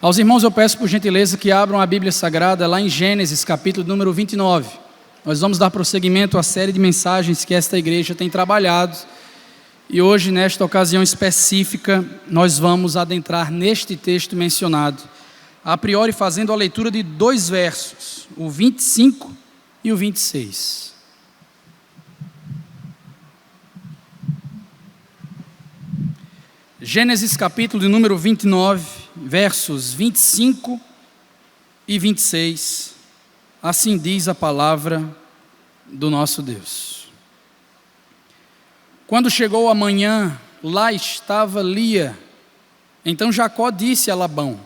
Aos irmãos eu peço por gentileza que abram a Bíblia Sagrada lá em Gênesis, capítulo número 29. Nós vamos dar prosseguimento à série de mensagens que esta igreja tem trabalhado. E hoje, nesta ocasião específica, nós vamos adentrar neste texto mencionado, a priori fazendo a leitura de dois versos, o 25 e o 26. Gênesis capítulo de número 29, versos 25 e 26, assim diz a palavra do nosso Deus. Quando chegou a manhã, lá estava Lia. Então Jacó disse a Labão: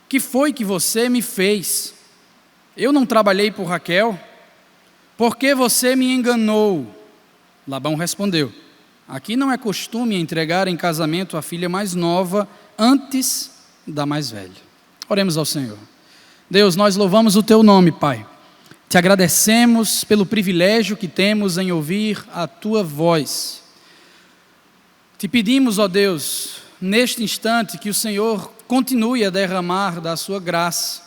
que foi que você me fez? Eu não trabalhei por Raquel? Por que você me enganou? Labão respondeu: aqui não é costume entregar em casamento a filha mais nova antes da mais velha. Oremos ao Senhor. Deus, nós louvamos o Teu nome, Pai. Te agradecemos pelo privilégio que temos em ouvir a Tua voz. Te pedimos, ó Deus, neste instante que o Senhor continue a derramar da Sua graça,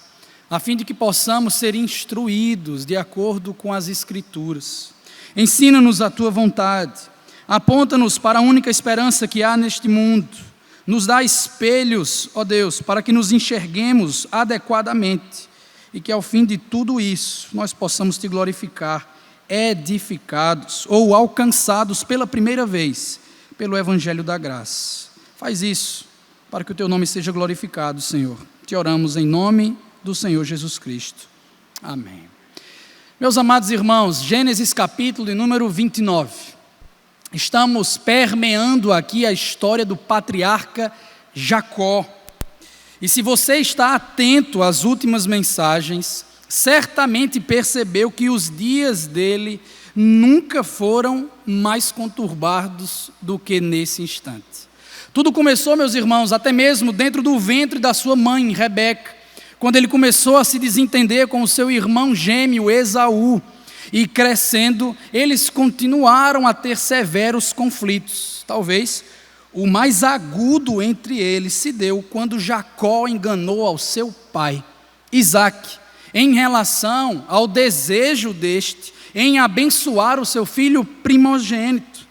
a fim de que possamos ser instruídos de acordo com as Escrituras. Ensina-nos a Tua vontade. Aponta-nos para a única esperança que há neste mundo. Nos dá espelhos, ó Deus, para que nos enxerguemos adequadamente e que ao fim de tudo isso nós possamos Te glorificar, edificados ou alcançados pela primeira vez pelo Evangelho da Graça. Faz isso para que o Teu nome seja glorificado, Senhor. Te oramos em nome do Senhor Jesus Cristo. Amém. Meus amados irmãos, Gênesis capítulo de número 29. Estamos permeando aqui a história do patriarca Jacó. E se você está atento às últimas mensagens, certamente percebeu que os dias dele nunca foram mais conturbados do que nesse instante. Tudo começou, meus irmãos, até mesmo dentro do ventre da sua mãe, Rebeca, quando ele começou a se desentender com o seu irmão gêmeo, Esaú. E crescendo, eles continuaram a ter severos conflitos. Talvez o mais agudo entre eles se deu quando Jacó enganou ao seu pai, Isaque, em relação ao desejo deste em abençoar o seu filho primogênito.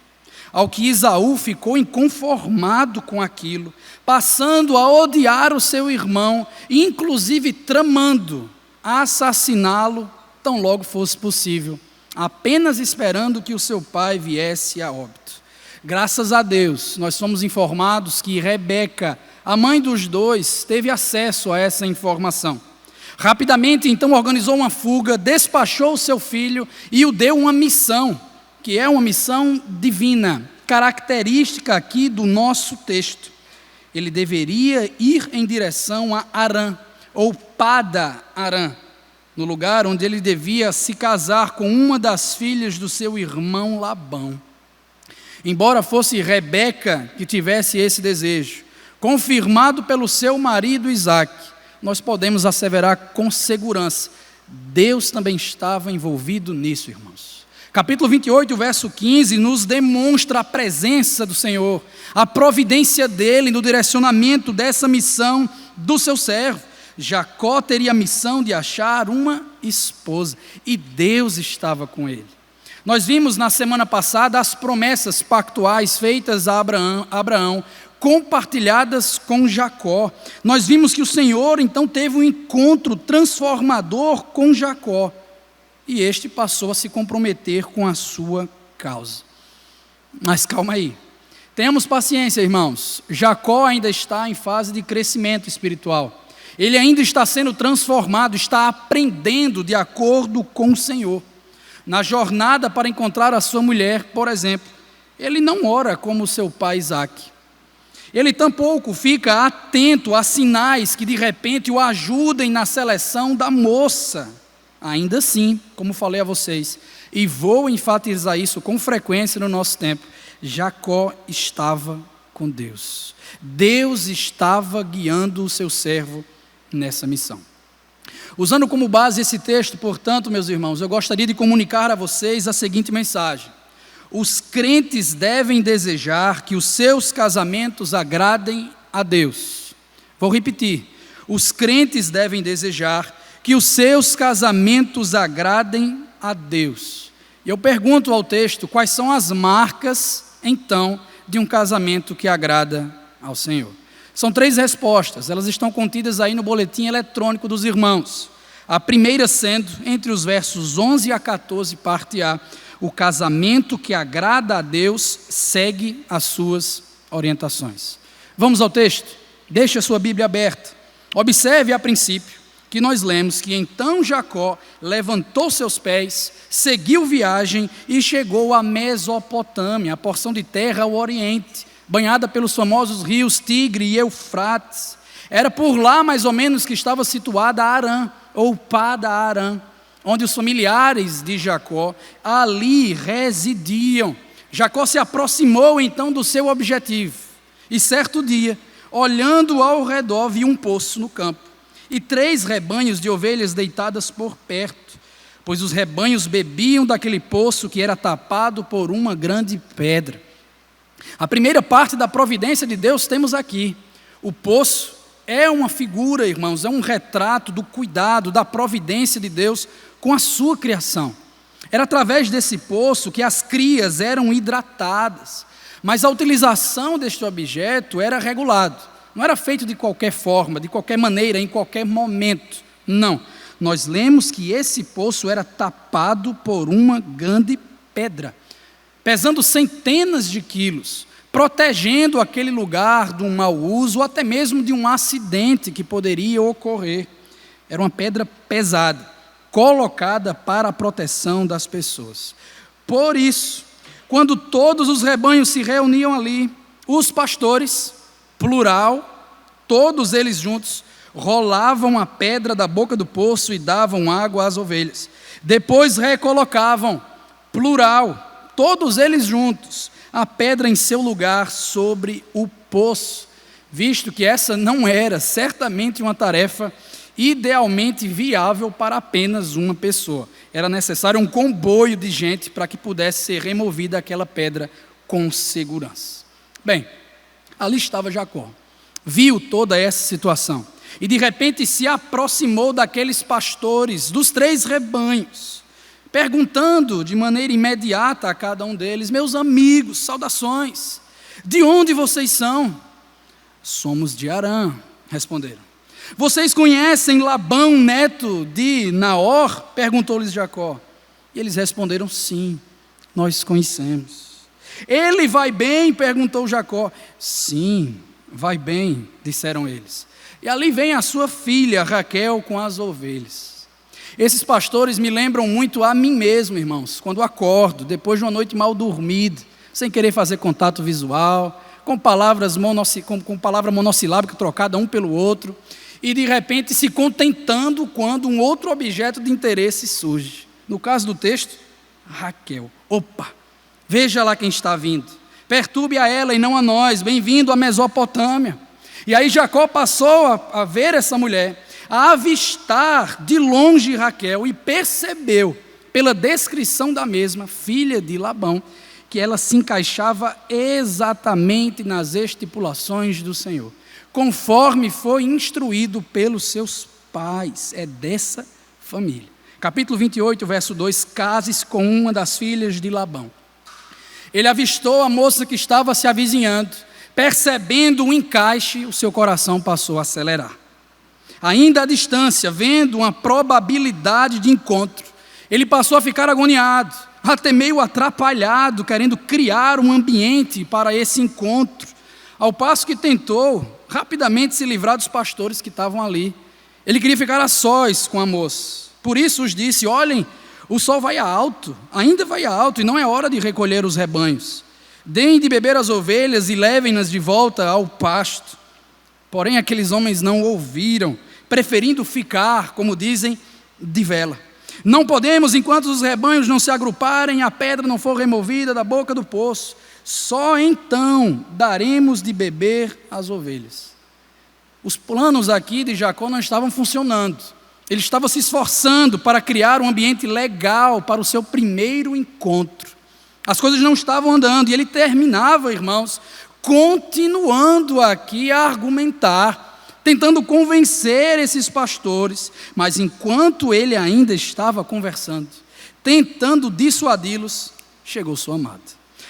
Ao que Esaú ficou inconformado com aquilo, passando a odiar o seu irmão, inclusive tramando assassiná-lo tão logo fosse possível, apenas esperando que o seu pai viesse a óbito. Graças a Deus, nós fomos informados que Rebeca, a mãe dos dois, teve acesso a essa informação. Rapidamente, então, organizou uma fuga, despachou o seu filho e o deu uma missão, que é uma missão divina, característica aqui do nosso texto. Ele deveria ir em direção a Harã, ou Pada-Harã, no lugar onde ele devia se casar com uma das filhas do seu irmão Labão. Embora fosse Rebeca que tivesse esse desejo, confirmado pelo seu marido Isaque, nós podemos asseverar com segurança, Deus também estava envolvido nisso, irmãos. Capítulo 28, verso 15, nos demonstra a presença do Senhor, a providência dele no direcionamento dessa missão do seu servo. Jacó teria a missão de achar uma esposa, e Deus estava com ele. Nós vimos na semana passada as promessas pactuais feitas a Abraão, compartilhadas com Jacó. Nós vimos que o Senhor então teve um encontro transformador com Jacó, e este passou a se comprometer com a sua causa. Mas calma aí, tenhamos paciência, irmãos. Jacó ainda está em fase de crescimento espiritual. Ele ainda está sendo transformado, está aprendendo de acordo com o Senhor. Na jornada para encontrar a sua mulher, por exemplo, ele não ora como seu pai Isaque. Ele tampouco fica atento a sinais que de repente o ajudem na seleção da moça. Ainda assim, como falei a vocês, e vou enfatizar isso com frequência no nosso tempo, Jacó estava com Deus. Deus estava guiando o seu servo nessa missão. Usando como base esse texto, portanto, meus irmãos, eu gostaria de comunicar a vocês a seguinte mensagem: os crentes devem desejar que os seus casamentos agradem a Deus. Vou repetir: os crentes devem desejar que os seus casamentos agradem a Deus. E eu pergunto ao texto, quais são as marcas, então, de um casamento que agrada ao Senhor? São 3 respostas, elas estão contidas aí no boletim eletrônico dos irmãos. A primeira sendo, entre os versos 11 a 14, parte A, o casamento que agrada a Deus segue as suas orientações. Vamos ao texto? Deixe a sua Bíblia aberta. Observe a princípio que nós lemos que então Jacó levantou seus pés, seguiu viagem e chegou à Mesopotâmia, a porção de terra ao oriente, banhada pelos famosos rios Tigre e Eufrates. Era por lá mais ou menos que estava situada Harã, ou Pada-Harã, onde os familiares de Jacó ali residiam. Jacó se aproximou então do seu objetivo, e certo dia, olhando ao redor, viu um poço no campo, e 3 rebanhos de ovelhas deitadas por perto, pois os rebanhos bebiam daquele poço que era tapado por uma grande pedra. A primeira parte da providência de Deus temos aqui. O poço é uma figura, irmãos, é um retrato do cuidado, da providência de Deus com a sua criação. Era através desse poço que as crias eram hidratadas, mas a utilização deste objeto era regulado. Não era feito de qualquer forma, de qualquer maneira, em qualquer momento. Não. Nós lemos que esse poço era tapado por uma grande pedra, pesando centenas de quilos, protegendo aquele lugar de um mau uso ou até mesmo de um acidente que poderia ocorrer. Era uma pedra pesada, colocada para a proteção das pessoas. Por isso, quando todos os rebanhos se reuniam ali, os pastores, plural, todos eles juntos, rolavam a pedra da boca do poço e davam água às ovelhas. Depois recolocavam, plural, todos eles juntos, a pedra em seu lugar sobre o poço, visto que essa não era certamente uma tarefa idealmente viável para apenas uma pessoa. Era necessário um comboio de gente para que pudesse ser removida aquela pedra com segurança. Bem, ali estava Jacó, viu toda essa situação e de repente se aproximou daqueles pastores, dos 3 rebanhos, perguntando de maneira imediata a cada um deles: meus amigos, saudações, de onde vocês são? Somos de Harã, responderam. Vocês conhecem Labão, neto de Naor? Perguntou-lhes Jacó. E eles responderam: sim, nós conhecemos. Ele vai bem? Perguntou Jacó. Sim, vai bem, disseram eles. E ali vem a sua filha Raquel com as ovelhas. Esses pastores me lembram muito a mim mesmo, irmãos, quando acordo, depois de uma noite mal dormida, sem querer fazer contato visual, com palavra monossilábica trocada um pelo outro, e de repente se contentando quando um outro objeto de interesse surge. No caso do texto, Raquel. Opa, veja lá quem está vindo. Perturbe a ela e não a nós, bem-vindo à Mesopotâmia. E aí Jacó passou a ver essa mulher, a avistar de longe Raquel e percebeu, pela descrição da mesma, filha de Labão, que ela se encaixava exatamente nas estipulações do Senhor, conforme foi instruído pelos seus pais. É dessa família. Capítulo 28, verso 2, case-se com uma das filhas de Labão. Ele avistou a moça que estava se avizinhando, percebendo o encaixe, o seu coração passou a acelerar. Ainda à distância, vendo uma probabilidade de encontro, ele passou a ficar agoniado, até meio atrapalhado, querendo criar um ambiente para esse encontro, ao passo que tentou rapidamente se livrar dos pastores que estavam ali. Ele queria ficar a sós com a moça. Por isso os disse: olhem, o sol vai alto, ainda vai alto, e não é hora de recolher os rebanhos. Deem de beber as ovelhas e levem-nas de volta ao pasto. Porém aqueles homens não ouviram, preferindo ficar, como dizem, de vela. Não podemos, enquanto os rebanhos não se agruparem, a pedra não for removida da boca do poço. Só então daremos de beber às ovelhas. Os planos aqui de Jacó não estavam funcionando. Ele estava se esforçando para criar um ambiente legal para o seu primeiro encontro. As coisas não estavam andando e ele terminava, irmãos, continuando aqui a argumentar tentando convencer esses pastores, mas enquanto ele ainda estava conversando, tentando dissuadi-los, chegou sua amada.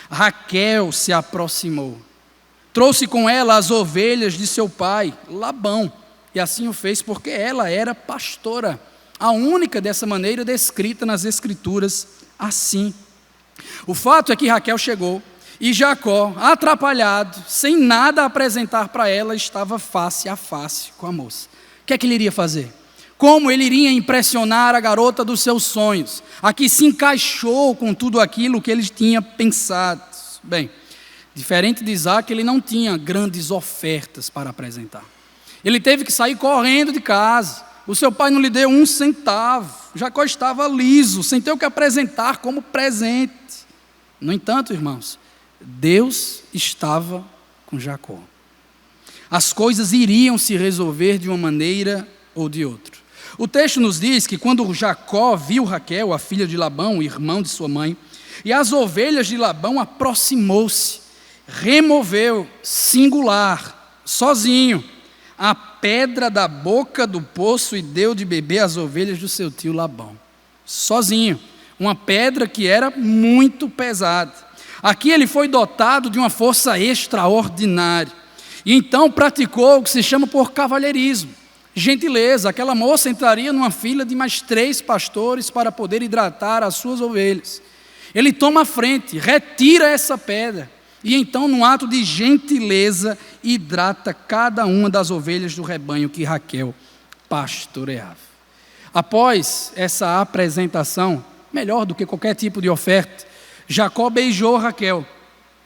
Raquel se aproximou, trouxe com ela as ovelhas de seu pai, Labão, e assim o fez porque ela era pastora, a única dessa maneira descrita nas Escrituras assim. O fato é que Raquel chegou e Jacó, atrapalhado, sem nada a apresentar para ela, estava face a face com a moça. O que é que ele iria fazer? Como ele iria impressionar a garota dos seus sonhos, a que se encaixou com tudo aquilo que ele tinha pensado? Bem, diferente de Isaac, ele não tinha grandes ofertas para apresentar. Ele teve que sair correndo de casa. O seu pai não lhe deu um centavo. Jacó estava liso, sem ter o que apresentar como presente. No entanto, irmãos, Deus estava com Jacó. As coisas iriam se resolver de uma maneira ou de outra. O texto nos diz que quando Jacó viu Raquel, a filha de Labão, o irmão de sua mãe, e as ovelhas de Labão, aproximou-se, removeu, singular, sozinho, a pedra da boca do poço e deu de beber às ovelhas do seu tio Labão. Sozinho, uma pedra que era muito pesada. Aqui ele foi dotado de uma força extraordinária. E então praticou o que se chama por cavalheirismo, gentileza. Aquela moça entraria numa fila de mais 3 pastores para poder hidratar as suas ovelhas. Ele toma a frente, retira essa pedra e então, num ato de gentileza, hidrata cada uma das ovelhas do rebanho que Raquel pastoreava. Após essa apresentação, melhor do que qualquer tipo de oferta, Jacó beijou Raquel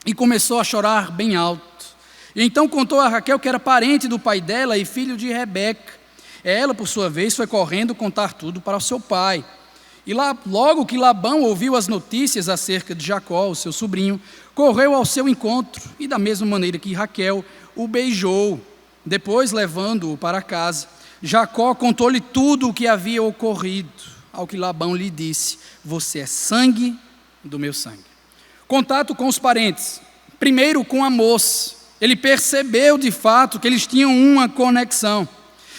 e começou a chorar bem alto. E então contou a Raquel que era parente do pai dela e filho de Rebeca. Ela, por sua vez, foi correndo contar tudo para o seu pai. E lá, logo que Labão ouviu as notícias acerca de Jacó, o seu sobrinho, correu ao seu encontro e, da mesma maneira que Raquel, o beijou. Depois, levando-o para casa, Jacó contou-lhe tudo o que havia ocorrido. Ao que Labão lhe disse: você é sangue do meu sangue. Contato com os parentes. Primeiro com a moça. Ele percebeu de fato que eles tinham uma conexão.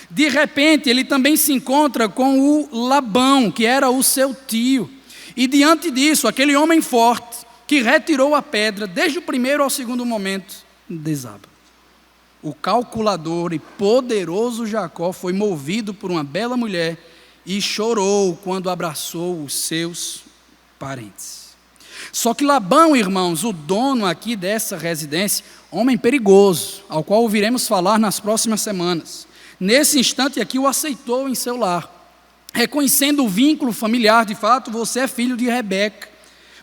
De repente, ele também se encontra com o Labão, que era o seu tio. E diante disso, aquele homem forte, que retirou a pedra, desde o primeiro ao segundo momento, desaba. O calculador e poderoso Jacó foi movido por uma bela mulher e chorou quando abraçou os seus parentes. Só que Labão, irmãos, o dono aqui dessa residência, homem perigoso, ao qual ouviremos falar nas próximas semanas, nesse instante aqui o aceitou em seu lar, reconhecendo o vínculo familiar. De fato, você é filho de Rebeca,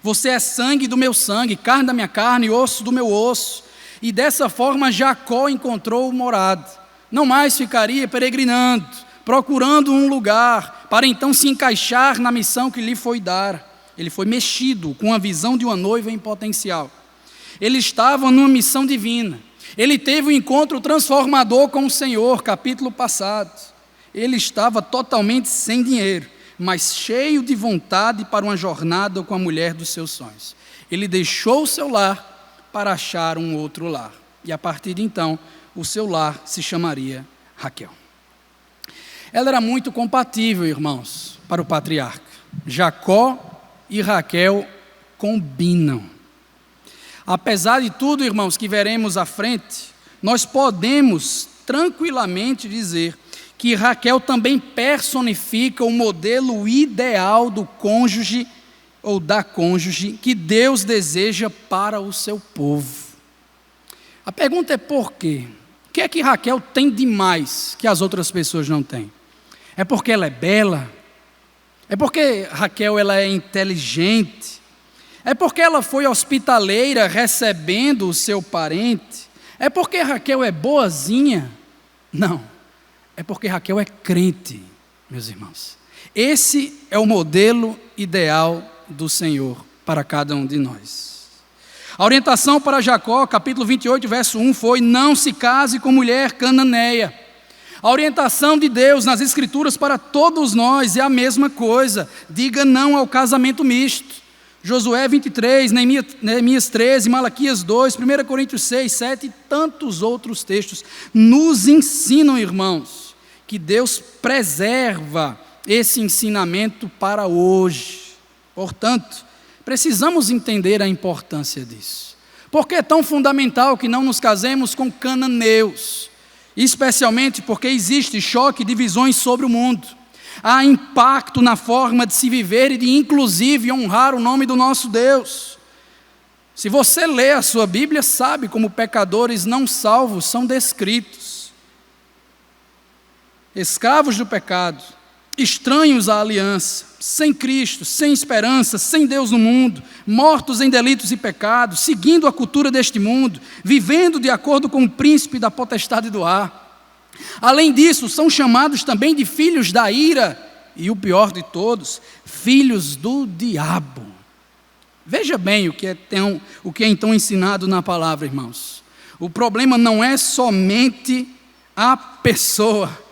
você é sangue do meu sangue, carne da minha carne, osso do meu osso. E dessa forma Jacó encontrou morada, não mais ficaria peregrinando, procurando um lugar, para então se encaixar na missão que lhe foi dada. Ele foi mexido com a visão de uma noiva em potencial. Ele estava numa missão divina. Ele teve um encontro transformador com o Senhor, capítulo passado. Ele estava totalmente sem dinheiro, mas cheio de vontade para uma jornada com a mulher dos seus sonhos. Ele deixou o seu lar para achar um outro lar. E a partir de então, o seu lar se chamaria Raquel. Ela era muito compatível, irmãos, para o patriarca. Jacó e Raquel combinam. Apesar de tudo, irmãos, que veremos à frente, nós podemos tranquilamente dizer que Raquel também personifica o modelo ideal do cônjuge ou da cônjuge que Deus deseja para o seu povo. A pergunta é por quê? O que é que Raquel tem de mais que as outras pessoas não têm? É porque ela é bela? É porque Raquel ela é inteligente? É porque ela foi hospitaleira recebendo o seu parente? É porque Raquel é boazinha? Não, é porque Raquel é crente, meus irmãos. Esse é o modelo ideal do Senhor para cada um de nós. A orientação para Jacó, capítulo 28, verso 1, foi: não se case com mulher cananeia. A orientação de Deus nas Escrituras para todos nós é a mesma coisa: diga não ao casamento misto. Josué 23, Neemias 13, Malaquias 2, 1 Coríntios 6, 7 e tantos outros textos nos ensinam, irmãos, que Deus preserva esse ensinamento para hoje. Portanto, precisamos entender a importância disso. Por que é tão fundamental que não nos casemos com cananeus? Especialmente porque existe choque e divisões sobre o mundo. Há impacto na forma de se viver e de inclusive honrar o nome do nosso Deus. Se você lê a sua Bíblia, sabe como pecadores não salvos são descritos. Escravos do pecado, estranhos à aliança, sem Cristo, sem esperança, sem Deus no mundo, mortos em delitos e pecados, seguindo a cultura deste mundo, vivendo de acordo com o príncipe da potestade do ar. Além disso, são chamados também de filhos da ira, e o pior de todos, filhos do diabo. Veja bem o que é então ensinado na palavra, irmãos. O problema não é somente a pessoa.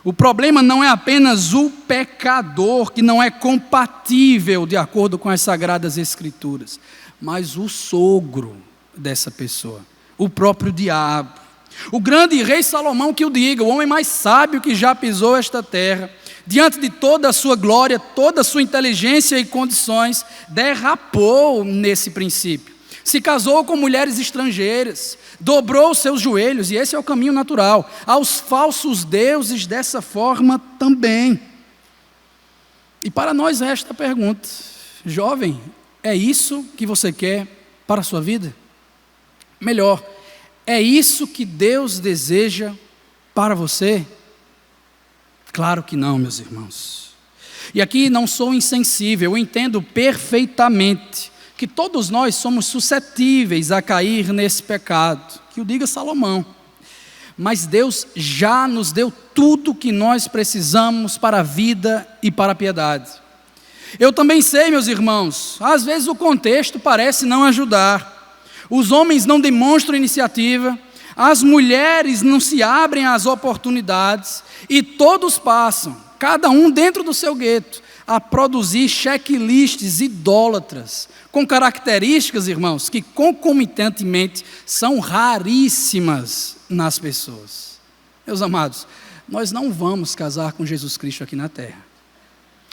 O problema não é apenas o pecador, que não é compatível de acordo com as Sagradas Escrituras, mas o sogro dessa pessoa, o próprio diabo. O grande rei Salomão que o diga, o homem mais sábio que já pisou esta terra, diante de toda a sua glória, toda a sua inteligência e condições, derrapou nesse princípio. Se casou com mulheres estrangeiras, dobrou seus joelhos, e esse é o caminho natural, aos falsos deuses dessa forma também. E para nós resta a pergunta: jovem, é isso que você quer para a sua vida? Melhor, é isso que Deus deseja para você? Claro que não, meus irmãos. E aqui não sou insensível, eu entendo perfeitamente que todos nós somos suscetíveis a cair nesse pecado, que o diga Salomão. Mas Deus já nos deu tudo o que nós precisamos para a vida e para a piedade. Eu também sei, meus irmãos, às vezes o contexto parece não ajudar. Os homens não demonstram iniciativa, as mulheres não se abrem às oportunidades, e todos passam, cada um dentro do seu gueto, a produzir checklists idólatras, com características, irmãos, que concomitantemente são raríssimas nas pessoas. Meus amados, nós não vamos casar com Jesus Cristo aqui na terra.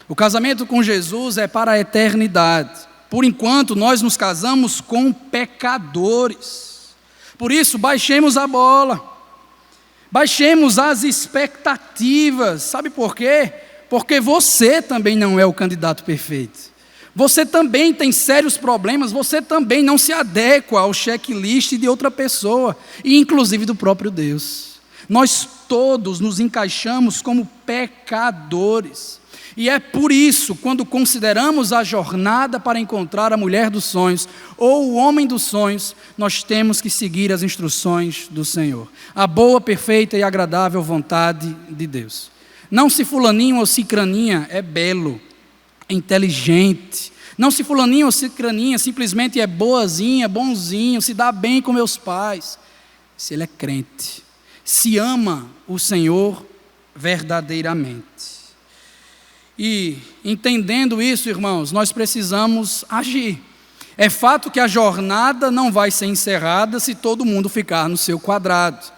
O casamento com Jesus é para a eternidade. Por enquanto, nós nos casamos com pecadores. Por isso, baixemos a bola, baixemos as expectativas. Sabe por quê? Porque você também não é o candidato perfeito. Você também tem sérios problemas, você também não se adequa ao checklist de outra pessoa, e inclusive do próprio Deus. Nós todos nos encaixamos como pecadores. E é por isso, quando consideramos a jornada para encontrar a mulher dos sonhos, ou o homem dos sonhos, nós temos que seguir as instruções do Senhor. A boa, perfeita e agradável vontade de Deus. Não se fulaninho ou cicraninha é belo, é inteligente. Não se fulaninho ou cicraninha simplesmente é boazinha, bonzinho, se dá bem com meus pais. Se ele é crente, se ama o Senhor verdadeiramente. E entendendo isso, irmãos, nós precisamos agir. É fato que a jornada não vai ser encerrada se todo mundo ficar no seu quadrado.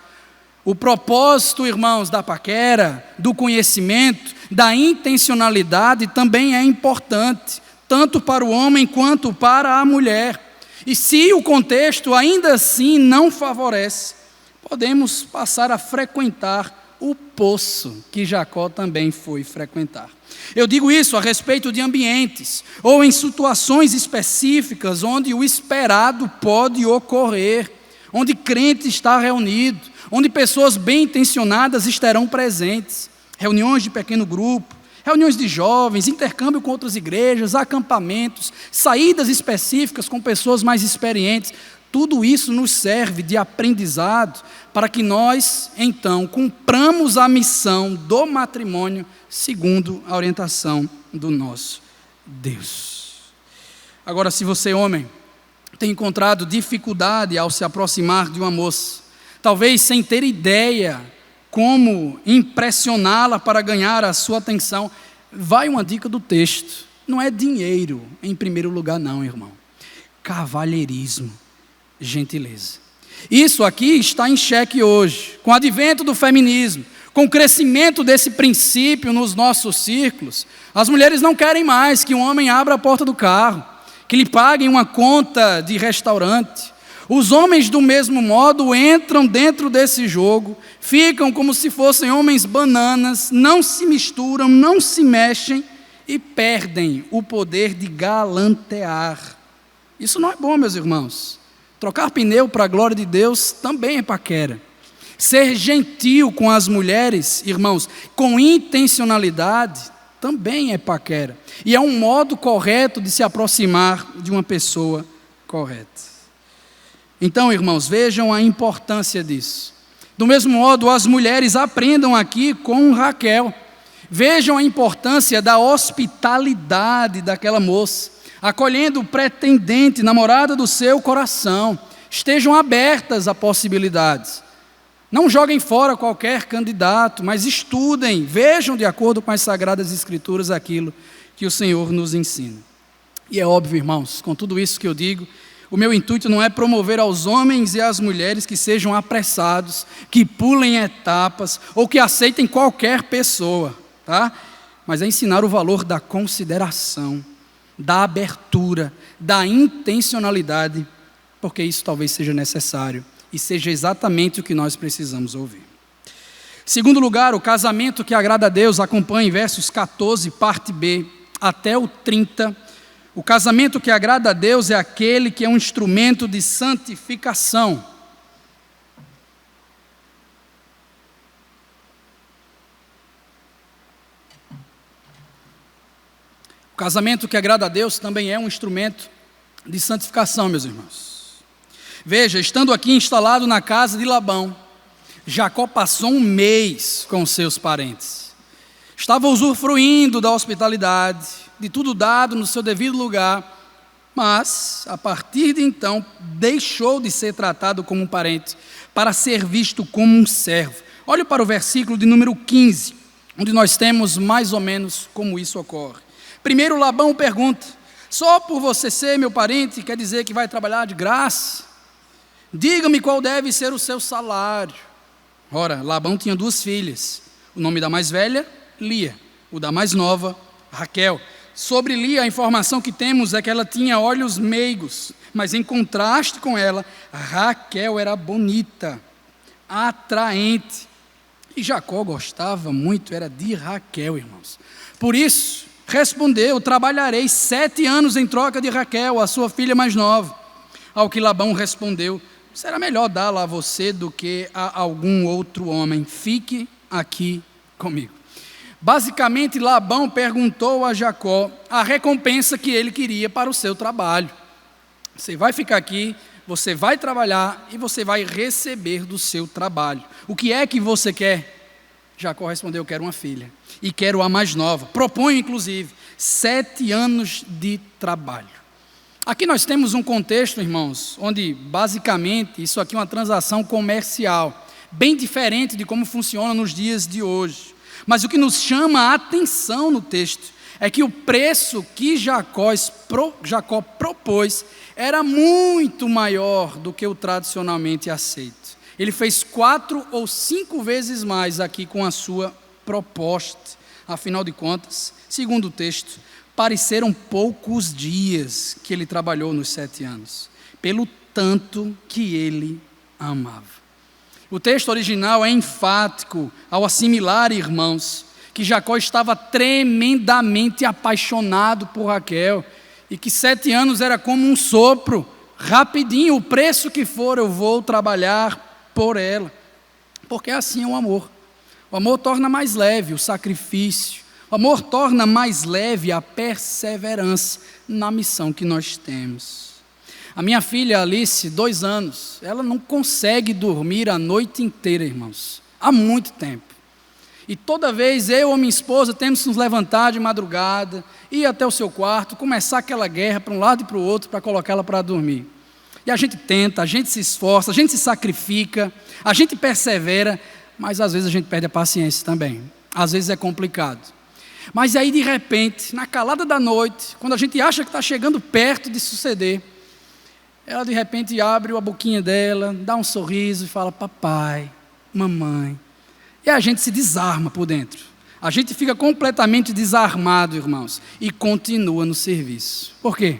O propósito, irmãos, da paquera, do conhecimento, da intencionalidade também é importante, tanto para o homem quanto para a mulher. E se o contexto ainda assim não favorece, podemos passar a frequentar o poço que Jacó também foi frequentar. Eu digo isso a respeito de ambientes ou em situações específicas onde o esperado pode ocorrer, onde crente está reunido, onde pessoas bem intencionadas estarão presentes. Reuniões de pequeno grupo, reuniões de jovens, intercâmbio com outras igrejas, acampamentos, saídas específicas com pessoas mais experientes. Tudo isso nos serve de aprendizado para que nós, então, cumpramos a missão do matrimônio segundo a orientação do nosso Deus. Agora, se você, homem, tem encontrado dificuldade ao se aproximar de uma moça, talvez sem ter ideia como impressioná-la para ganhar a sua atenção, vai uma dica do texto. não é dinheiro em primeiro lugar não, irmão. Cavalheirismo, gentileza. Isso aqui está em xeque hoje, com o advento do feminismo, com o crescimento desse princípio nos nossos círculos. As mulheres não querem mais que um homem abra a porta do carro, que lhe paguem uma conta de restaurante. Os homens, do mesmo modo, entram dentro desse jogo, ficam como se fossem homens bananas, não se misturam, não se mexem e perdem o poder de galantear. Isso não é bom, meus irmãos. Trocar pneu para a glória de Deus também é paquera. Ser gentil com as mulheres, irmãos, com intencionalidade, também é paquera. E é um modo correto de se aproximar de uma pessoa correta. Então, irmãos, vejam a importância disso. Do mesmo modo, as mulheres aprendam aqui com Raquel. Vejam a importância da hospitalidade daquela moça, acolhendo o pretendente, namorada do seu coração. Estejam abertas a possibilidades. Não joguem fora qualquer candidato, mas estudem, vejam de acordo com as Sagradas Escrituras aquilo que o Senhor nos ensina. E é óbvio, irmãos, com tudo isso que eu digo, o meu intuito não é promover aos homens e às mulheres que sejam apressados, que pulem etapas ou que aceitem qualquer pessoa, tá? Mas é ensinar o valor da consideração, da abertura, da intencionalidade, porque isso talvez seja necessário e seja exatamente o que nós precisamos ouvir. Segundo lugar, o casamento que agrada a Deus, acompanhe versos 14, parte B, até o 30. O casamento que agrada a Deus é aquele que é um instrumento de santificação. O casamento que agrada a Deus também é um instrumento de santificação, meus irmãos. Veja, estando aqui instalado na casa de Labão, Jacó passou um mês com seus parentes. Estava usufruindo da hospitalidade, de tudo dado no seu devido lugar, mas, a partir de então, deixou de ser tratado como um parente, para ser visto como um servo. Olhe para o versículo de número 15, onde nós temos mais ou menos como isso ocorre. Primeiro Labão pergunta: só por você ser meu parente, quer dizer que vai trabalhar de graça? Diga-me qual deve ser o seu salário. Ora, Labão tinha 2 filhas, o nome da mais velha, Lia, o da mais nova, Raquel. Sobre Lia, a informação que temos é que ela tinha olhos meigos, mas em contraste com ela, Raquel era bonita, atraente. E Jacó gostava muito, era de Raquel, irmãos. Por isso, respondeu: trabalharei 7 anos em troca de Raquel, a sua filha mais nova. Ao que Labão respondeu: será melhor dá-la a você do que a algum outro homem. Fique aqui comigo. Basicamente, Labão perguntou a Jacó a recompensa que ele queria para o seu trabalho. Você vai ficar aqui, você vai trabalhar e você vai receber do seu trabalho. O que é que você quer? Jacó respondeu: eu quero uma filha e quero a mais nova. Proponho, inclusive, 7 anos de trabalho. Aqui nós temos um contexto, irmãos, onde basicamente isso aqui é uma transação comercial, bem diferente de como funciona nos dias de hoje. Mas o que nos chama a atenção no texto é que o preço que Jacó propôs era muito maior do que o tradicionalmente aceito. Ele fez 4 ou 5 vezes mais aqui com a sua proposta. Afinal de contas, segundo o texto, pareceram poucos dias que ele trabalhou nos 7 anos, pelo tanto que ele amava. O texto original é enfático ao assimilar, irmãos, que Jacó estava tremendamente apaixonado por Raquel e que 7 anos era como um sopro, rapidinho, o preço que for eu vou trabalhar por ela, porque assim é o amor. O amor torna mais leve o sacrifício, o amor torna mais leve a perseverança na missão que nós temos. A minha filha Alice, 2 anos, ela não consegue dormir a noite inteira, irmãos, há muito tempo. E toda vez eu ou minha esposa temos que nos levantar de madrugada, ir até o seu quarto, começar aquela guerra para um lado e para o outro para colocá-la para dormir. E a gente tenta, a gente se esforça, a gente se sacrifica, a gente persevera, mas às vezes a gente perde a paciência também. Às vezes é complicado. Mas aí de repente, na calada da noite, quando a gente acha que está chegando perto de suceder, ela de repente abre a boquinha dela, dá um sorriso e fala: papai, mamãe. E a gente se desarma por dentro. A gente fica completamente desarmado, irmãos, e continua no serviço. Por quê?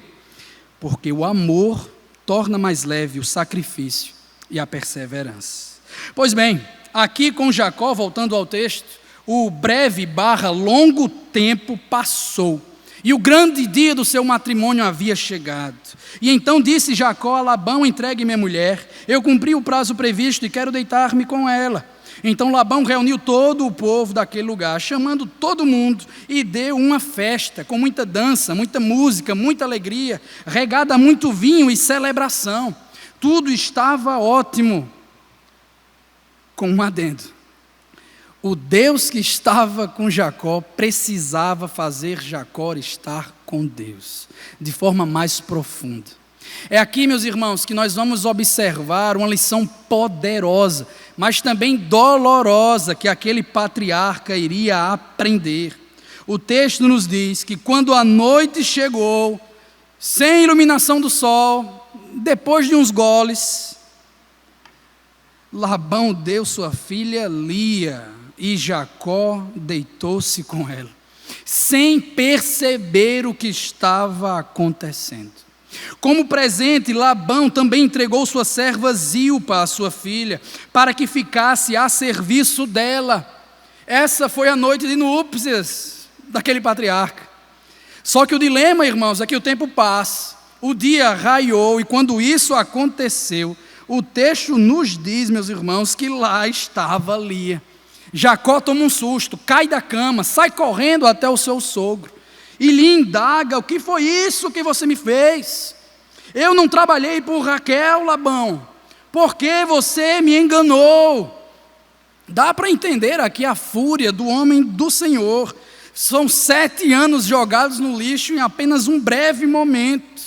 Porque o amor torna mais leve o sacrifício e a perseverança. Pois bem, aqui com Jacó, voltando ao texto, o breve / longo tempo passou, e o grande dia do seu matrimônio havia chegado. E então disse Jacó a Labão: entregue-me a mulher, eu cumpri o prazo previsto e quero deitar-me com ela. Então Labão reuniu todo o povo daquele lugar, chamando todo mundo, e deu uma festa, com muita dança, muita música, muita alegria, regada a muito vinho e celebração. Tudo estava ótimo, com um adendo: o Deus que estava com Jacó precisava fazer Jacó estar com Deus, de forma mais profunda. É aqui, meus irmãos, que nós vamos observar uma lição poderosa, mas também dolorosa, que aquele patriarca iria aprender. O texto nos diz que quando a noite chegou, sem iluminação do sol, depois de uns goles, Labão deu sua filha Lia, e Jacó deitou-se com ela, sem perceber o que estava acontecendo. Como presente, Labão também entregou sua serva Zilpa, a sua filha, para que ficasse a serviço dela. Essa foi a noite de núpcias daquele patriarca. Só que o dilema, irmãos, é que o tempo passa, o dia raiou, e quando isso aconteceu, o texto nos diz, meus irmãos, que lá estava Lia. Jacó toma um susto, cai da cama, sai correndo até o seu sogro e lhe indaga: o que foi isso que você me fez? Eu não trabalhei por Raquel, Labão, porque você me enganou. Dá para entender aqui a fúria do homem do Senhor. São 7 anos jogados no lixo em apenas um breve momento.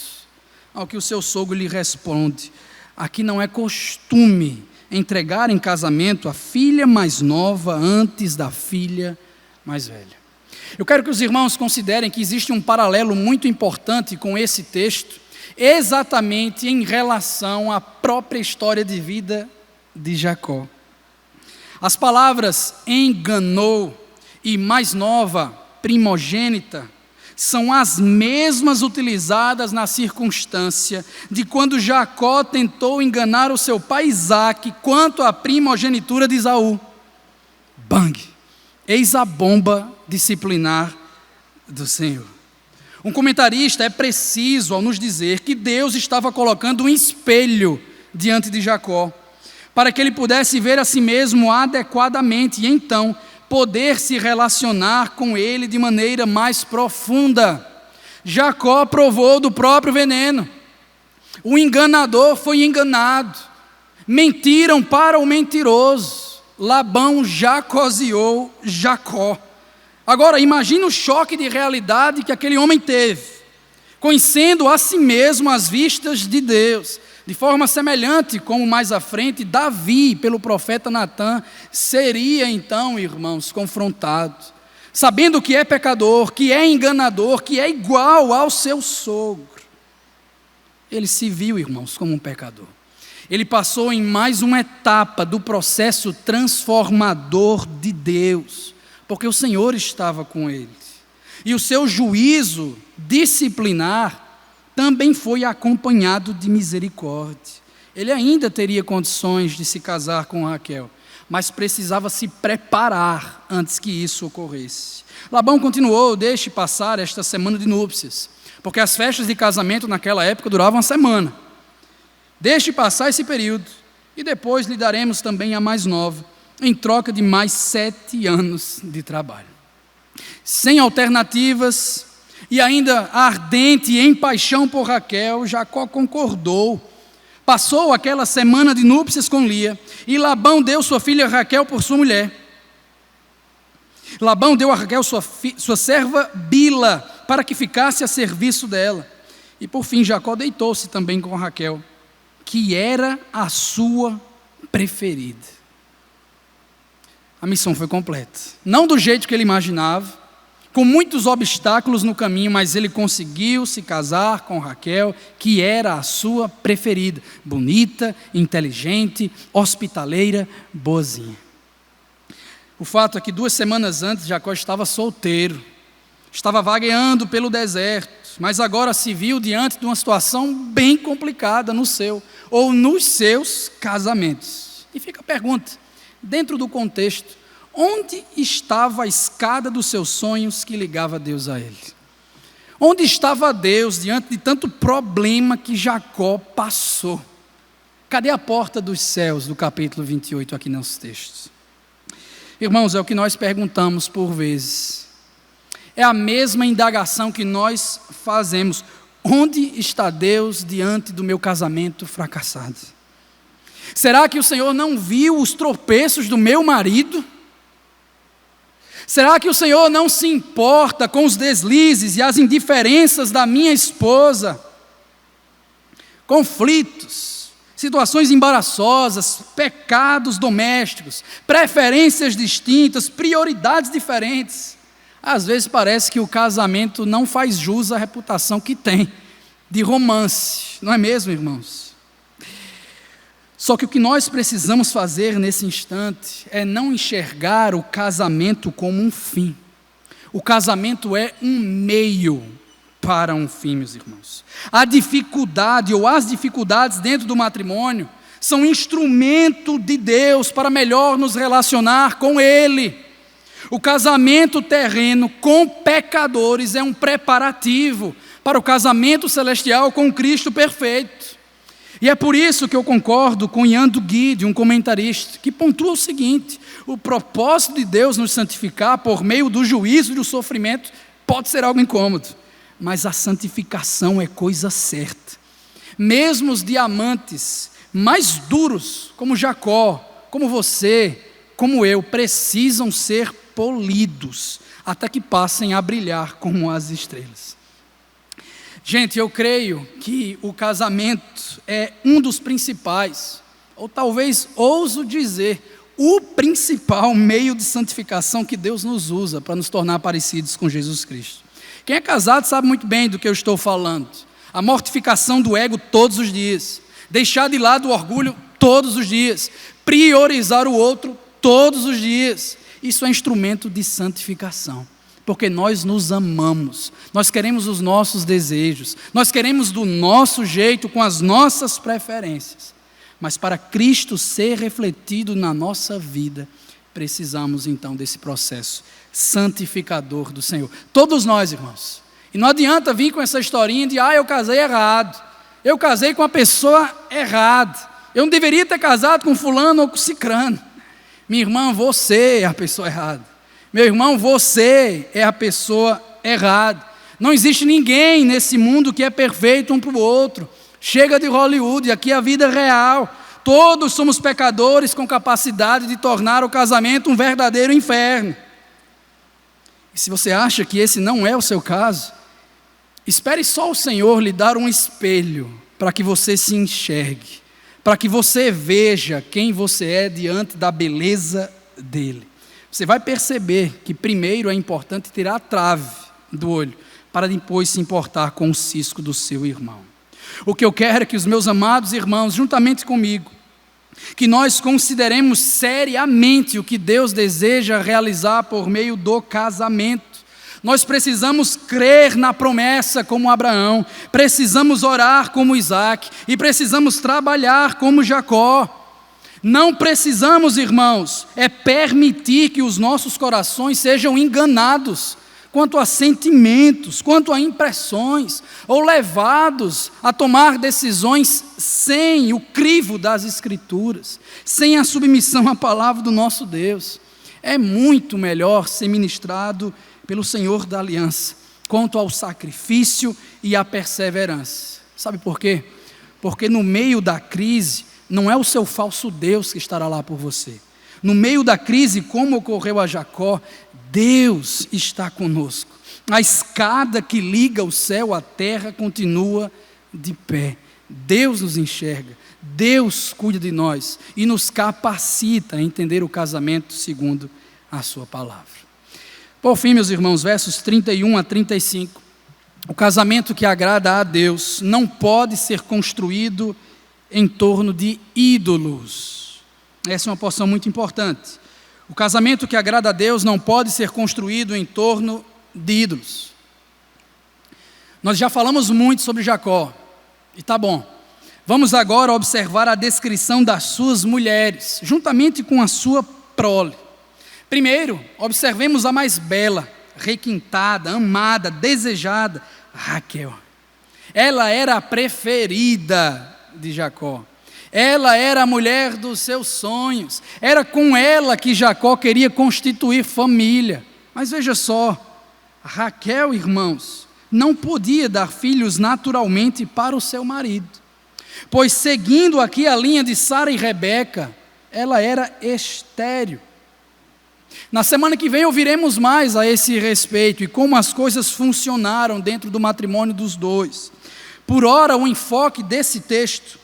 Ao que o seu sogro lhe responde: aqui não é costume entregar em casamento a filha mais nova antes da filha mais velha. Eu quero que os irmãos considerem que existe um paralelo muito importante com esse texto, exatamente em relação à própria história de vida de Jacó. As palavras enganou e mais nova, primogênita, são as mesmas utilizadas na circunstância de quando Jacó tentou enganar o seu pai Isaque quanto à primogenitura de Esaú. Bang! Eis a bomba disciplinar do Senhor. Um comentarista é preciso ao nos dizer que Deus estava colocando um espelho diante de Jacó, para que ele pudesse ver a si mesmo adequadamente e então poder se relacionar com ele de maneira mais profunda. Jacó provou do próprio veneno. O enganador foi enganado. Mentiram para o mentiroso. Labão jacoseou Jacó. Agora, imagine o choque de realidade que aquele homem teve, conhecendo a si mesmo às vistas de Deus. De forma semelhante, como mais à frente, Davi, pelo profeta Natã, seria então, irmãos, confrontado, sabendo que é pecador, que é enganador, que é igual ao seu sogro. Ele se viu, irmãos, como um pecador. Ele passou em mais uma etapa do processo transformador de Deus, porque o Senhor estava com ele. E o seu juízo disciplinar também foi acompanhado de misericórdia. Ele ainda teria condições de se casar com Raquel, mas precisava se preparar antes que isso ocorresse. Labão continuou: deixe passar esta semana de núpcias, porque as festas de casamento naquela época duravam uma semana. Deixe passar esse período, e depois lhe daremos também a mais nova, em troca de mais 7 anos de trabalho. Sem alternativas, e ainda ardente e em paixão por Raquel, Jacó concordou. Passou aquela semana de núpcias com Lia, e Labão deu sua filha Raquel por sua mulher. Labão deu a Raquel sua serva Bila, para que ficasse a serviço dela. E por fim Jacó deitou-se também com Raquel, que era a sua preferida. A missão foi completa. Não do jeito que ele imaginava, com muitos obstáculos no caminho, mas ele conseguiu se casar com Raquel, que era a sua preferida, bonita, inteligente, hospitaleira, boazinha. O fato é que 2 semanas antes, Jacó estava solteiro, estava vagueando pelo deserto, mas agora se viu diante de uma situação bem complicada no seu, ou nos seus casamentos. E fica a pergunta, dentro do contexto, onde estava a escada dos seus sonhos que ligava Deus a ele? Onde estava Deus diante de tanto problema que Jacó passou? Cadê a porta dos céus do capítulo 28 aqui nos textos? Irmãos, é o que nós perguntamos por vezes. É a mesma indagação que nós fazemos. Onde está Deus diante do meu casamento fracassado? Será que o Senhor não viu os tropeços do meu marido? Será que o Senhor não se importa com os deslizes e as indiferenças da minha esposa? Conflitos, situações embaraçosas, pecados domésticos, preferências distintas, prioridades diferentes. Às vezes parece que o casamento não faz jus à reputação que tem de romance, não é mesmo, irmãos? Só que o que nós precisamos fazer nesse instante é não enxergar o casamento como um fim. O casamento é um meio para um fim, meus irmãos. A dificuldade ou as dificuldades dentro do matrimônio são instrumento de Deus para melhor nos relacionar com Ele. O casamento terreno com pecadores é um preparativo para o casamento celestial com Cristo perfeito. E é por isso que eu concordo com Ian Duguid, um comentarista, que pontua o seguinte: o propósito de Deus nos santificar por meio do juízo e do sofrimento pode ser algo incômodo, mas a santificação é coisa certa. Mesmo os diamantes mais duros, como Jacó, como você, como eu, precisam ser polidos, até que passem a brilhar como as estrelas. Gente, eu creio que o casamento é um dos principais, ou talvez ouso dizer, o principal meio de santificação que Deus nos usa para nos tornar parecidos com Jesus Cristo. Quem é casado sabe muito bem do que eu estou falando. A mortificação do ego todos os dias, deixar de lado o orgulho todos os dias, priorizar o outro todos os dias. Isso é instrumento de santificação. Porque nós nos amamos, nós queremos os nossos desejos, nós queremos do nosso jeito, com as nossas preferências. Mas para Cristo ser refletido na nossa vida, precisamos então desse processo santificador do Senhor. Todos nós, irmãos. E não adianta vir com essa historinha de, eu casei errado, eu casei com a pessoa errada, eu não deveria ter casado com fulano ou com cicrano. Minha irmã, você é a pessoa errada. Meu irmão, você é a pessoa errada. Não existe ninguém nesse mundo que é perfeito um para o outro. Chega de Hollywood, aqui é a vida real. Todos somos pecadores com capacidade de tornar o casamento um verdadeiro inferno. E se você acha que esse não é o seu caso, espere só o Senhor lhe dar um espelho para que você se enxergue, para que você veja quem você é diante da beleza dele. Você vai perceber que primeiro é importante tirar a trave do olho, para depois se importar com o cisco do seu irmão. O que eu quero é que os meus amados irmãos, juntamente comigo, que nós consideremos seriamente o que Deus deseja realizar por meio do casamento. Nós precisamos crer na promessa como Abraão, precisamos orar como Isaac e precisamos trabalhar como Jacó. Não precisamos, irmãos, permitir que os nossos corações sejam enganados quanto a sentimentos, quanto a impressões, ou levados a tomar decisões sem o crivo das Escrituras, sem a submissão à palavra do nosso Deus. É muito melhor ser ministrado pelo Senhor da aliança, quanto ao sacrifício e à perseverança. Sabe por quê? Porque no meio da crise, não é o seu falso Deus que estará lá por você. No meio da crise, como ocorreu a Jacó, Deus está conosco. A escada que liga o céu à terra continua de pé. Deus nos enxerga, Deus cuida de nós e nos capacita a entender o casamento segundo a sua palavra. Por fim, meus irmãos, versos 31 a 35. O casamento que agrada a Deus não pode ser construído em torno de ídolos. Essa é uma porção muito importante. O casamento que agrada a Deus não pode ser construído em torno de ídolos. Nós já falamos muito sobre Jacó, e tá bom. Vamos agora observar a descrição das suas mulheres, juntamente com a sua prole. Primeiro, observemos a mais bela, requintada, amada, desejada, Raquel. Ela era a preferida de Jacó. Ela era a mulher dos seus sonhos. Era com ela que Jacó queria constituir família. Mas veja só, Raquel, irmãos, não podia dar filhos naturalmente para o seu marido. Pois seguindo aqui a linha de Sara e Rebeca, ela era estéril. Na semana que vem ouviremos mais a esse respeito e como as coisas funcionaram dentro do matrimônio dos dois. Por ora, o enfoque desse texto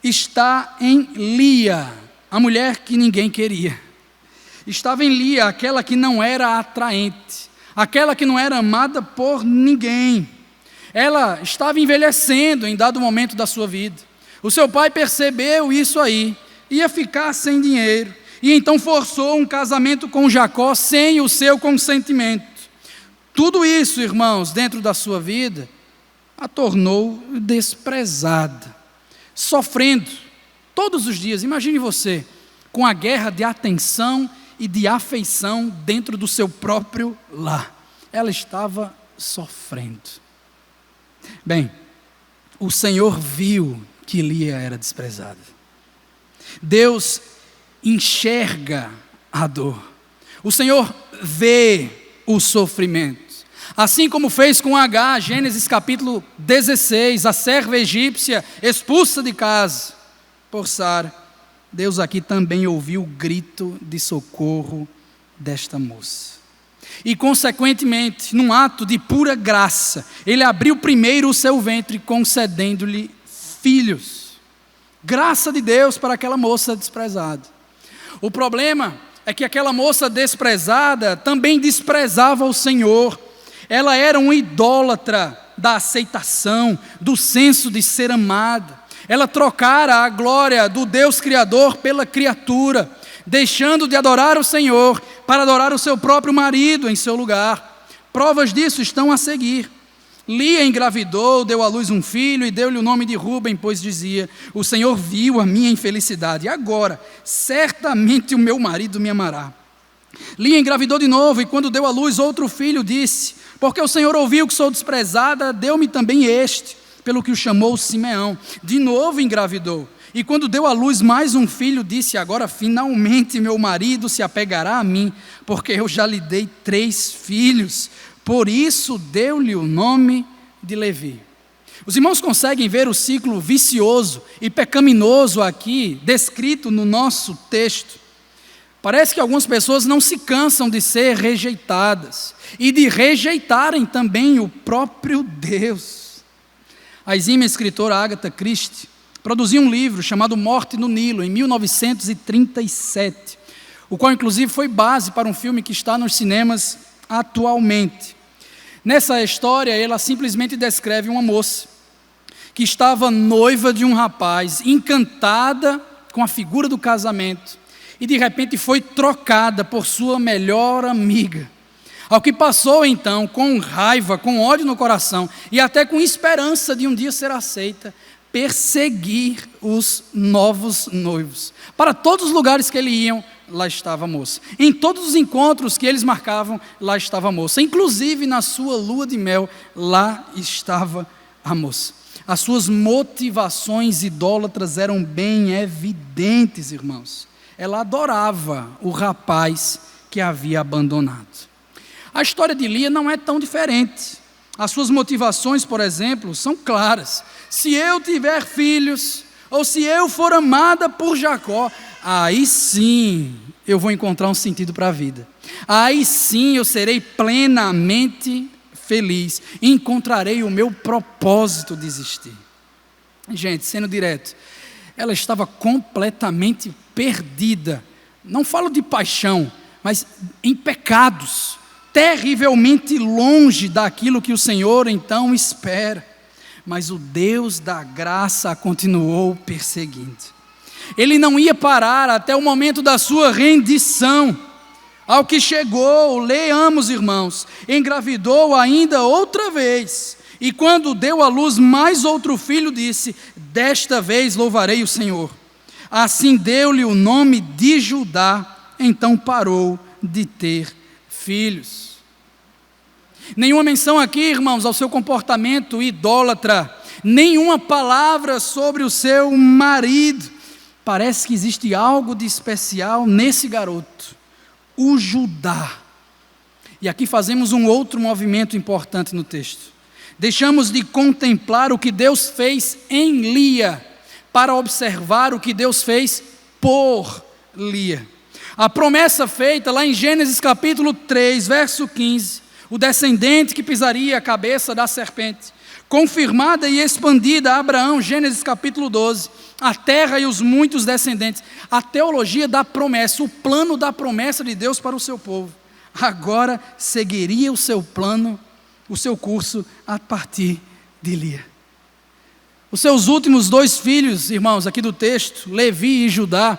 está em Lia, a mulher que ninguém queria. Estava em Lia, aquela que não era atraente, aquela que não era amada por ninguém. Ela estava envelhecendo em dado momento da sua vida. O seu pai percebeu isso aí, ia ficar sem dinheiro, e então forçou um casamento com Jacó sem o seu consentimento. Tudo isso, irmãos, dentro da sua vida, a tornou desprezada, sofrendo todos os dias. Imagine você, com a guerra de atenção e de afeição dentro do seu próprio lar. Ela estava sofrendo. Bem, o Senhor viu que Lia era desprezada. Deus enxerga a dor. O Senhor vê o sofrimento. Assim como fez com Agar, Gênesis capítulo 16, a serva egípcia expulsa de casa por Sara. Deus aqui também ouviu o grito de socorro desta moça. E consequentemente, num ato de pura graça, Ele abriu primeiro o seu ventre, concedendo-lhe filhos. Graça de Deus para aquela moça desprezada. O problema é que aquela moça desprezada também desprezava o Senhor. Ela era uma idólatra da aceitação, do senso de ser amada. Ela trocara a glória do Deus Criador pela criatura, deixando de adorar o Senhor para adorar o seu próprio marido em seu lugar. Provas disso estão a seguir. Lia engravidou, deu à luz um filho e deu-lhe o nome de Ruben, pois dizia: o Senhor viu a minha infelicidade, e agora certamente o meu marido me amará. Lia engravidou de novo, e quando deu à luz outro filho, disse: porque o Senhor ouviu que sou desprezada, deu-me também este, pelo que o chamou Simeão. De novo engravidou, e quando deu à luz mais um filho, disse: agora finalmente meu marido se apegará a mim, porque eu já lhe dei 3 filhos. Por isso deu-lhe o nome de Levi. Os irmãos conseguem ver o ciclo vicioso e pecaminoso aqui, descrito no nosso texto. Parece que algumas pessoas não se cansam de ser rejeitadas e de rejeitarem também o próprio Deus. A exímia escritora Agatha Christie produziu um livro chamado Morte no Nilo, em 1937, o qual inclusive foi base para um filme que está nos cinemas atualmente. Nessa história, ela simplesmente descreve uma moça que estava noiva de um rapaz, encantada com a figura do casamento, e de repente foi trocada por sua melhor amiga. Ao que passou então, com raiva, com ódio no coração, e até com esperança de um dia ser aceita, perseguir os novos noivos. Para todos os lugares que eles iam, lá estava a moça. Em todos os encontros que eles marcavam, lá estava a moça. Inclusive na sua lua de mel, lá estava a moça. As suas motivações idólatras eram bem evidentes, irmãos. Ela adorava o rapaz que a havia abandonado. A história de Lia não é tão diferente. As suas motivações, por exemplo, são claras. Se eu tiver filhos, ou se eu for amada por Jacó, aí sim eu vou encontrar um sentido para a vida. Aí sim eu serei plenamente feliz. Encontrarei o meu propósito de existir. Gente, sendo direto, ela estava completamente perdida. Não falo de paixão, mas em pecados. terrivelmente longe daquilo que o Senhor então espera. Mas o Deus da graça a continuou perseguindo. Ele não ia parar até o momento da sua rendição. Ao que chegou, leamos, irmãos, engravidou ainda outra vez. E quando deu à luz mais outro filho, disse: desta vez louvarei o Senhor. Assim deu-lhe o nome de Judá. Então parou de ter filhos. Nenhuma menção aqui, irmãos, ao seu comportamento idólatra. Nenhuma palavra sobre o seu marido. Parece que existe algo de especial nesse garoto, o Judá. E aqui fazemos um outro movimento importante no texto. Deixamos de contemplar o que Deus fez em Lia, para observar o que Deus fez por Lia. A promessa feita lá em Gênesis capítulo 3, verso 15, o descendente que pisaria a cabeça da serpente, confirmada e expandida a Abraão, Gênesis capítulo 12, a terra e os muitos descendentes, a teologia da promessa, o plano da promessa de Deus para o seu povo, agora seguiria o seu plano, o seu curso a partir de Lia. Os seus últimos 2 filhos, irmãos, aqui do texto, Levi e Judá,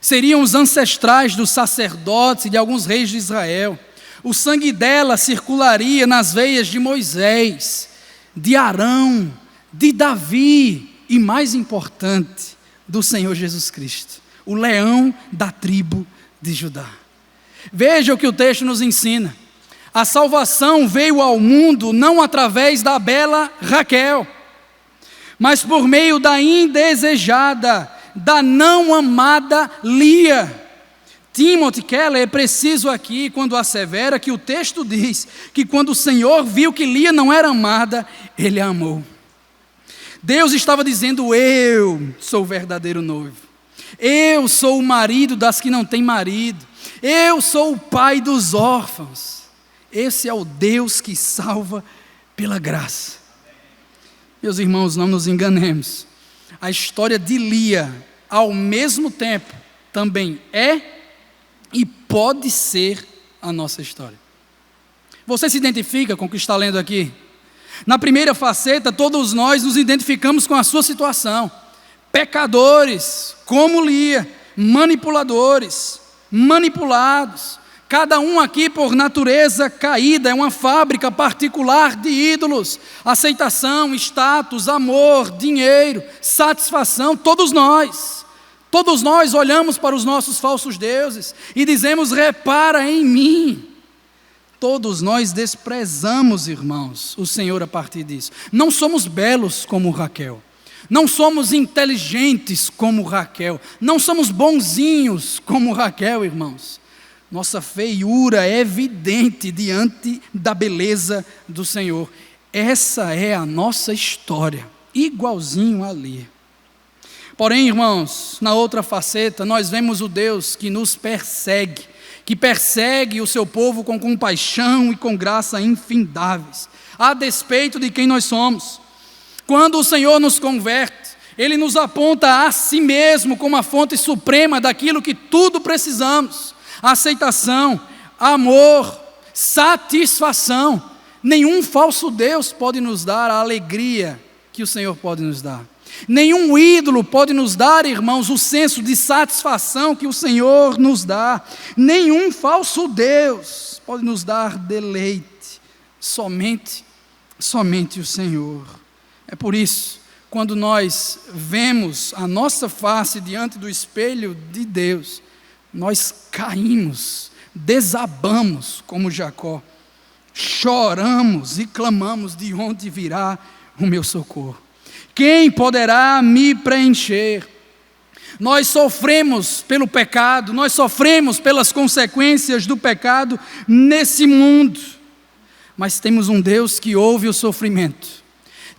seriam os ancestrais dos sacerdotes e de alguns reis de Israel. O sangue dela circularia nas veias de Moisés, de Arão, de Davi e, mais importante, do Senhor Jesus Cristo, o leão da tribo de Judá. Veja o que o texto nos ensina. A salvação veio ao mundo não através da bela Raquel, mas por meio da indesejada, da não amada Lia. Timothy Keller é preciso aqui quando assevera que o texto diz que quando o Senhor viu que Lia não era amada, Ele a amou. Deus estava dizendo: eu sou o verdadeiro noivo, eu sou o marido das que não têm marido, eu sou o pai dos órfãos. Esse é o Deus que salva pela graça. Meus irmãos, não nos enganemos. A história de Lia, ao mesmo tempo, também é e pode ser a nossa história. Você se identifica com o que está lendo aqui? Na primeira faceta, todos nós nos identificamos com a sua situação. Pecadores, como Lia, manipuladores, manipulados. Cada um aqui por natureza caída, é uma fábrica particular de ídolos, aceitação, status, amor, dinheiro, satisfação, todos nós olhamos para os nossos falsos deuses e dizemos: repara em mim. Todos nós desprezamos, irmãos, o Senhor a partir disso. Não somos belos como Raquel, não somos inteligentes como Raquel, não somos bonzinhos como Raquel, irmãos. Nossa feiura é evidente diante da beleza do Senhor. Essa é a nossa história, igualzinho a Lia. Porém, irmãos, na outra faceta, nós vemos o Deus que nos persegue, que persegue o seu povo com compaixão e com graça infindáveis, a despeito de quem nós somos. Quando o Senhor nos converte, Ele nos aponta a si mesmo como a fonte suprema daquilo que tudo precisamos. Aceitação, amor, satisfação. Nenhum falso Deus pode nos dar a alegria que o Senhor pode nos dar. Nenhum ídolo pode nos dar, irmãos, o senso de satisfação que o Senhor nos dá. Nenhum falso Deus pode nos dar deleite. Somente o Senhor. É por isso, quando nós vemos a nossa face diante do espelho de Deus, nós caímos, desabamos como Jacó, choramos e clamamos: de onde virá o meu socorro? Quem poderá me preencher? Nós sofremos pelo pecado, nós sofremos pelas consequências do pecado nesse mundo, mas temos um Deus que ouve o sofrimento,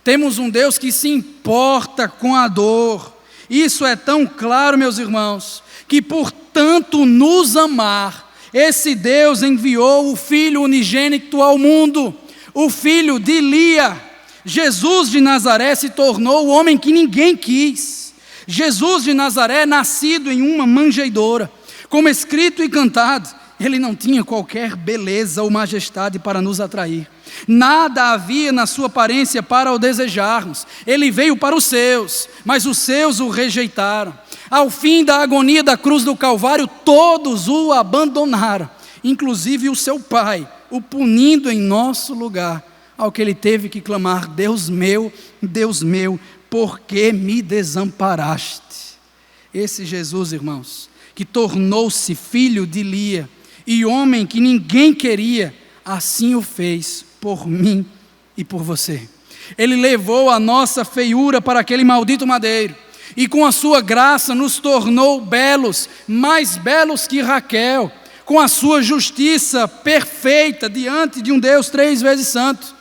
temos um Deus que se importa com a dor. Isso é tão claro, meus irmãos, que por tanto nos amar, esse Deus enviou o Filho unigênito ao mundo, o filho de Lia. Jesus de Nazaré se tornou o homem que ninguém quis. Jesus de Nazaré, nascido em uma manjedoura, como escrito e cantado, ele não tinha qualquer beleza ou majestade para nos atrair. Nada havia na sua aparência para o desejarmos. Ele veio para os seus, mas os seus o rejeitaram. Ao fim da agonia da cruz do Calvário, todos o abandonaram, inclusive o seu Pai, o punindo em nosso lugar, ao que ele teve que clamar: Deus meu, por que me desamparaste? Esse Jesus, irmãos, que tornou-se filho de Lia e homem que ninguém queria, assim o fez por mim e por você. Ele levou a nossa feiura para aquele maldito madeiro, e com a sua graça nos tornou belos, mais belos que Raquel, com a sua justiça perfeita diante de um Deus 3 vezes santo.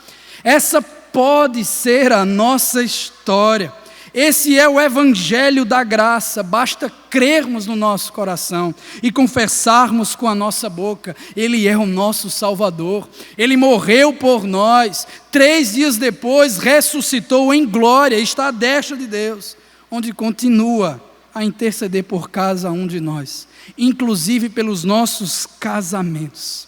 Essa pode ser a nossa história. Esse é o evangelho da graça. Basta crermos no nosso coração e confessarmos com a nossa boca: Ele é o nosso Salvador, Ele morreu por nós, 3 dias depois ressuscitou em glória, está à destra de Deus, onde continua a interceder por cada um de nós, inclusive pelos nossos casamentos.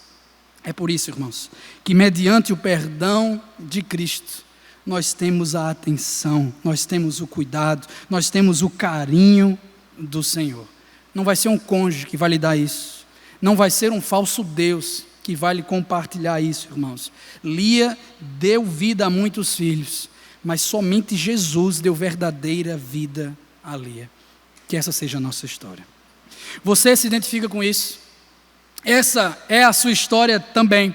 É por isso, irmãos, que mediante o perdão de Cristo, nós temos a atenção, nós temos o cuidado, nós temos o carinho do Senhor. Não vai ser um cônjuge que vai lhe dar isso, não vai ser um falso Deus que vai lhe compartilhar isso, irmãos. Lia deu vida a muitos filhos, mas somente Jesus deu verdadeira vida a Lia. Que essa seja a nossa história. Você se identifica com isso? Essa é a sua história também.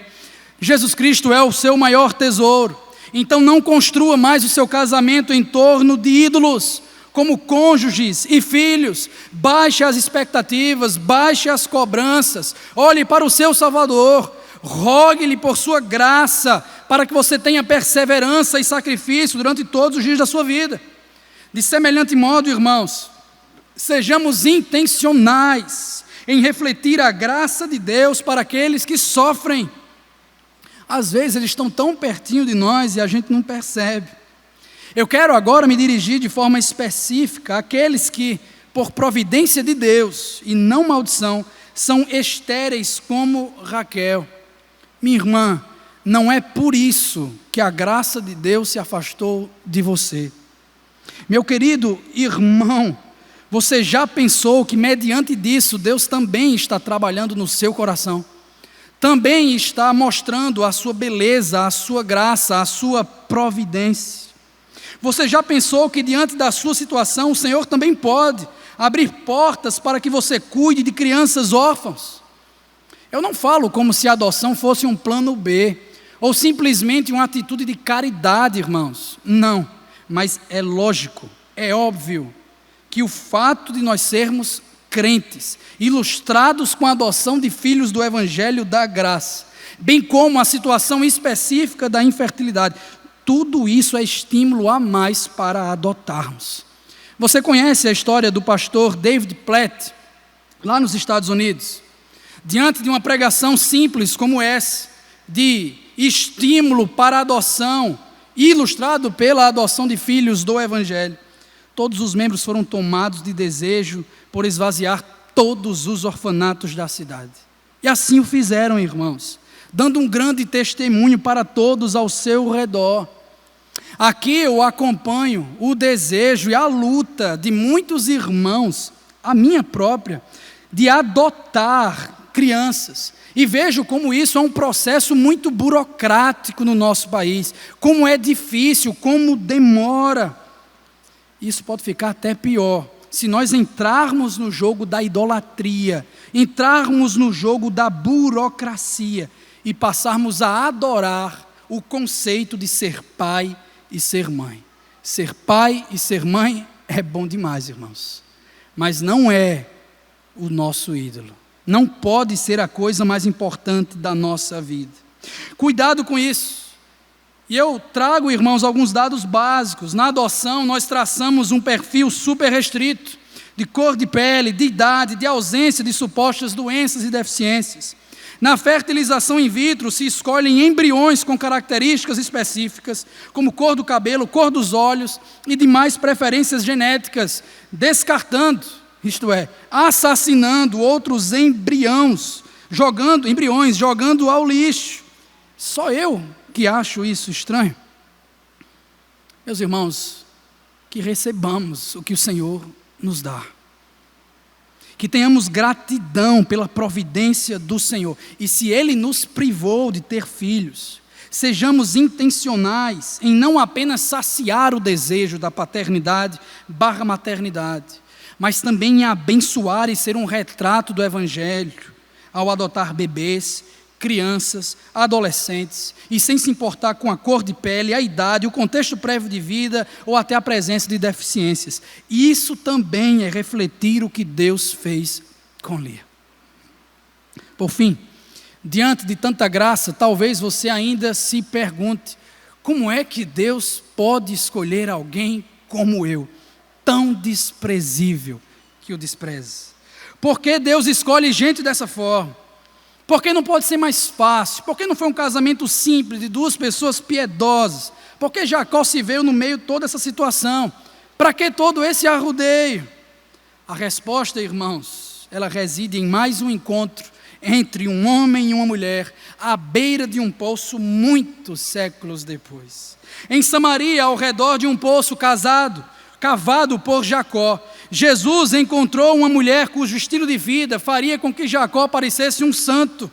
Jesus Cristo é o seu maior tesouro. Então não construa mais o seu casamento em torno de ídolos, como cônjuges e filhos. Baixe as expectativas, baixe as cobranças, olhe para o seu Salvador, rogue-lhe por sua graça, para que você tenha perseverança e sacrifício durante todos os dias da sua vida. De semelhante modo, irmãos, sejamos intencionais em refletir a graça de Deus para aqueles que sofrem. Às vezes eles estão tão pertinho de nós e a gente não percebe. Eu quero agora me dirigir de forma específica àqueles que, por providência de Deus e não maldição, são estéreis como Raquel. Minha irmã, não é por isso que a graça de Deus se afastou de você. Meu querido irmão, você já pensou que mediante disso Deus também está trabalhando no seu coração? Também está mostrando a sua beleza, a sua graça, a sua providência. Você já pensou que diante da sua situação o Senhor também pode abrir portas para que você cuide de crianças órfãs? Eu não falo como se a adoção fosse um plano B, ou simplesmente uma atitude de caridade, irmãos. Não, mas é lógico, é óbvio, que o fato de nós sermos crentes, ilustrados com a adoção de filhos do Evangelho da Graça, bem como a situação específica da infertilidade, tudo isso é estímulo a mais para adotarmos. Você conhece a história do pastor David Platt, lá nos Estados Unidos? Diante de uma pregação simples como essa, de estímulo para a adoção, ilustrado pela adoção de filhos do Evangelho, todos os membros foram tomados de desejo por esvaziar todos os orfanatos da cidade. E assim o fizeram, irmãos, dando um grande testemunho para todos ao seu redor. Aqui eu acompanho o desejo e a luta de muitos irmãos, a minha própria, de adotar crianças. E vejo como isso é um processo muito burocrático no nosso país, como é difícil, como demora. Isso pode ficar até pior, se nós entrarmos no jogo da idolatria, entrarmos no jogo da burocracia e passarmos a adorar o conceito de ser pai e ser mãe. Ser pai e ser mãe é bom demais, irmãos, mas não é o nosso ídolo. Não pode ser a coisa mais importante da nossa vida. Cuidado com isso. E eu trago, irmãos, alguns dados básicos. Na adoção, nós traçamos um perfil super restrito, de cor de pele, de idade, de ausência de supostas doenças e deficiências. Na fertilização in vitro, se escolhem embriões com características específicas, como cor do cabelo, cor dos olhos e demais preferências genéticas, descartando, isto é, assassinando outros embriões jogando ao lixo. Só eu que acho isso estranho. Meus irmãos, que recebamos o que o Senhor nos dá. Que tenhamos gratidão pela providência do Senhor. E se Ele nos privou de ter filhos, sejamos intencionais em não apenas saciar o desejo da paternidade/maternidade, mas também em abençoar e ser um retrato do Evangelho, ao adotar bebês, crianças, adolescentes, e sem se importar com a cor de pele, a idade, o contexto prévio de vida ou até a presença de deficiências. Isso também é refletir o que Deus fez com Lia. Por fim, diante de tanta graça, talvez você ainda se pergunte: como é que Deus pode escolher alguém como eu, tão desprezível que o despreze? Por que Deus escolhe gente dessa forma? Por que não pode ser mais fácil? Por que não foi um casamento simples de duas pessoas piedosas? Por que Jacó se veio no meio de toda essa situação? Para que todo esse arrudeio? A resposta, irmãos, ela reside em mais um encontro entre um homem e uma mulher, à beira de um poço muitos séculos depois. Em Samaria, ao redor de um poço cavado por Jacó, Jesus encontrou uma mulher cujo estilo de vida faria com que Jacó parecesse um santo.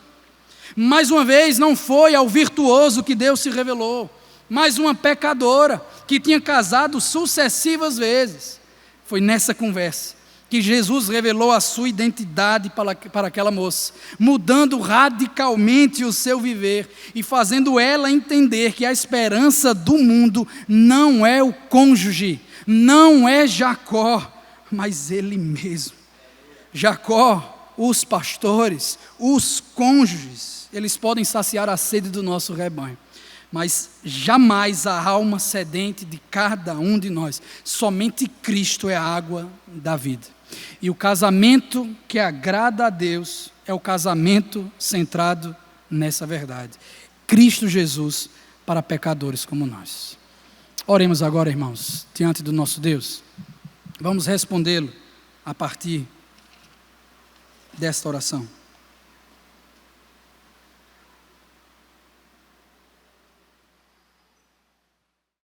Mais uma vez, não foi ao virtuoso que Deus se revelou, mas uma pecadora que tinha casado sucessivas vezes. Foi nessa conversa que Jesus revelou a sua identidade para aquela moça, mudando radicalmente o seu viver e fazendo ela entender que a esperança do mundo não é o cônjuge, não é Jacó, mas ele mesmo. Jacó, os pastores, os cônjuges, eles podem saciar a sede do nosso rebanho, mas jamais a alma sedente de cada um de nós. Somente Cristo é a água da vida. E o casamento que agrada a Deus é o casamento centrado nessa verdade. Cristo Jesus para pecadores como nós. Oremos agora, irmãos, diante do nosso Deus. Vamos respondê-lo a partir desta oração.